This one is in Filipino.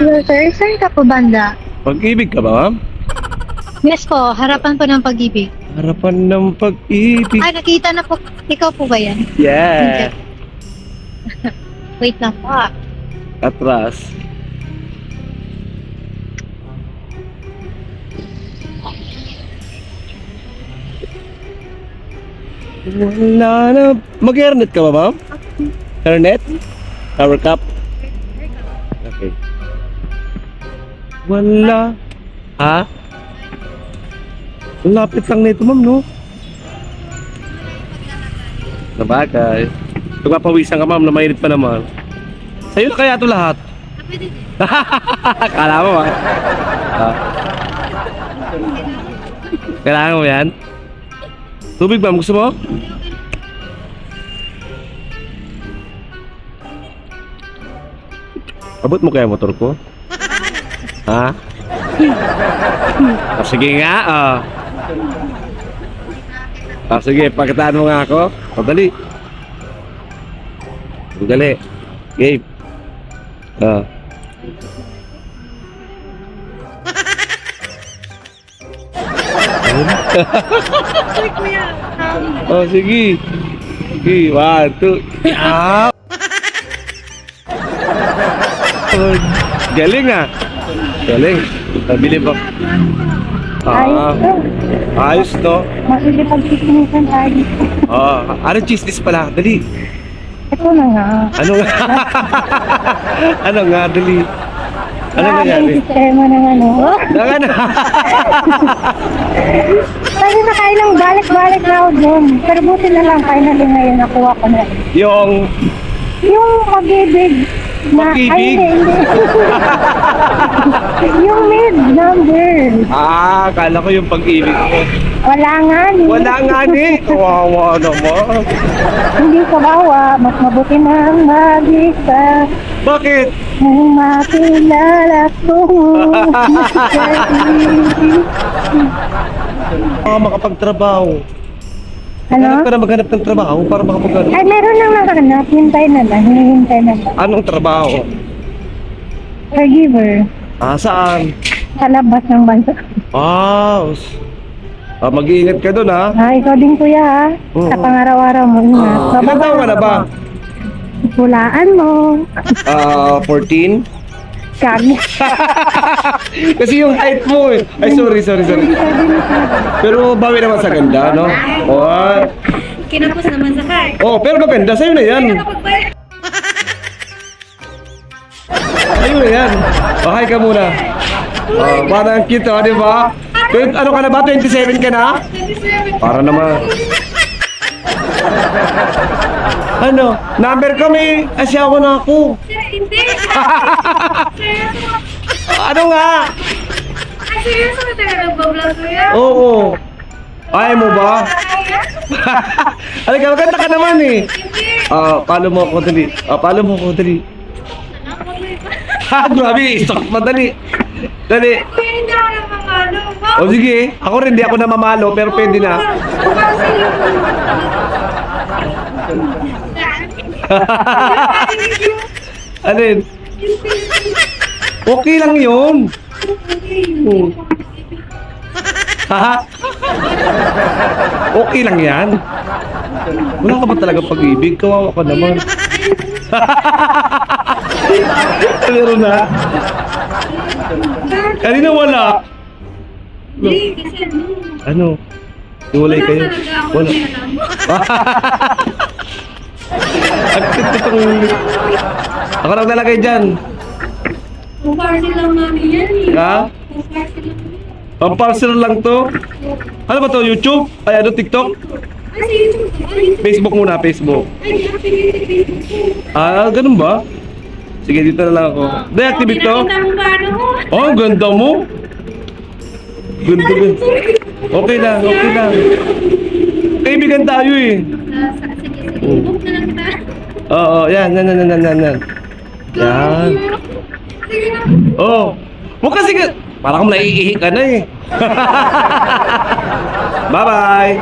Hello sir, saan ka po banda? Pag-ibig ka ba, ma'am? Yes po, harapan po ng pag-ibig. Harapan ng pag-ibig. Ah, nakita na po. Ikaw po ba yan? Yeah. Wait lang po ah. Atras. Wala na. Mag-airnet ka ba, ma'am? Airnet? Power cup? Okay. Wala. Ha? Ang lapit lang nito, ma'am, no? Nabagay. Pagpapawisan ka, ma'am, na mainit pa naman. Sa'yo na kaya ito lahat? Pwede din. Kala mo, ha? Ah. Kailangan mo yan? Tubig, ma'am, gusto mo? Abot mo kaya motor ko? Ha? Oh, sige nga, oh. Oh, sige, pakitaan mo nga ako. Oh, dali. Dali. Game. Oh. Oh, sige. Sige, 1, 2. Ah! Oh, galing ah. Galing. Nabili ba? Ah, ayos to. Makikipag-tikinikan tayo. Ah, ano cheese this pala? Dali. Ito na nga. Ano nga? Ano nga? Dali. Ano Grabe nangyari? yung sistema ng ano. Naka na. Kasi nakailang balik-balik na ako dyan. Pero buti na lang, finally ngayon nakuha ko na. Yung pag-ibig. Pag-ibig? Ay, hindi. Yung mid number. Ah, kala ko yung pag-ibig ko. Wala nga ni. Wala nga ni. Kawawa naman. Hindi kawawa. Mas mabuti nang mag-isa. Bakit? Nang makilala ko. Makapagtrabaho. Ano? Hanap ka na maghanap ng trabaho para makapaghanap. Ay, meron nang nakaganap. Hintay na lang. Hinihintay na lang. Anong trabaho? Caregiver. Ah, saan? Sa labas ng bansa. Ah, mag-iingat ka doon, ha? Ah, ikaw din kuya ha. Oo. Sa pangaraw-araw mo. Ingat. Ilan taon ka na ba? Hulaan mo. 14? Kami. Kasi yung height mo eh. Ay, sorry. Pero bawi naman sa ganda, no? Oh, Kinapos naman sa kay. oh, pero maganda. Sa'yo na yan. Sa'yo na yan. Oh, hi ka muna. Oh, parang cute, oh, di ba? Ano ka na ba? 27 ka na? Para naman. Ano? Number kami. Asyawa na ako. Hindi. Ano nga? Ay, seryoso na tayo nagbablog kuya? Oo. Ayaw mo ba? Halika, maganda ka naman eh. Follow mo ako dali. Follow mo ako dali. Ha, grabe. Stop, madali. Dali. Kuya, hindi ako namamalo. O sige, ako rin di ako namamalo pero pwede na. Alin? Okay lang yun. Ha? Okay lang yan. Wala ka ba talaga pag-ibig? Kawawa ka naman. Pero na. Kanina wala. Ano? Iwalay kayo? Wala. Ang cute itong... Ako lang nalagay dyan. Kung parcel lang namin yan eh. Ha? Kung parcel lang. Ang parcel lang to. Ano ba to? YouTube? Ay, ano? TikTok? Ay, Facebook muna, Facebook. ay, activate Facebook. Ah, ganun ba? Sige, dito na lang ako. Deactivate to? Ang gano mo. Oh, ang ganda mo. Ganda. Okay lang. Kaibigan tayo eh. Sige, book na lang kita. Oo, yan. Yan. Sige na. Oh. Huwag kasi ka... Parang naiihi ka na eh. Bye-bye.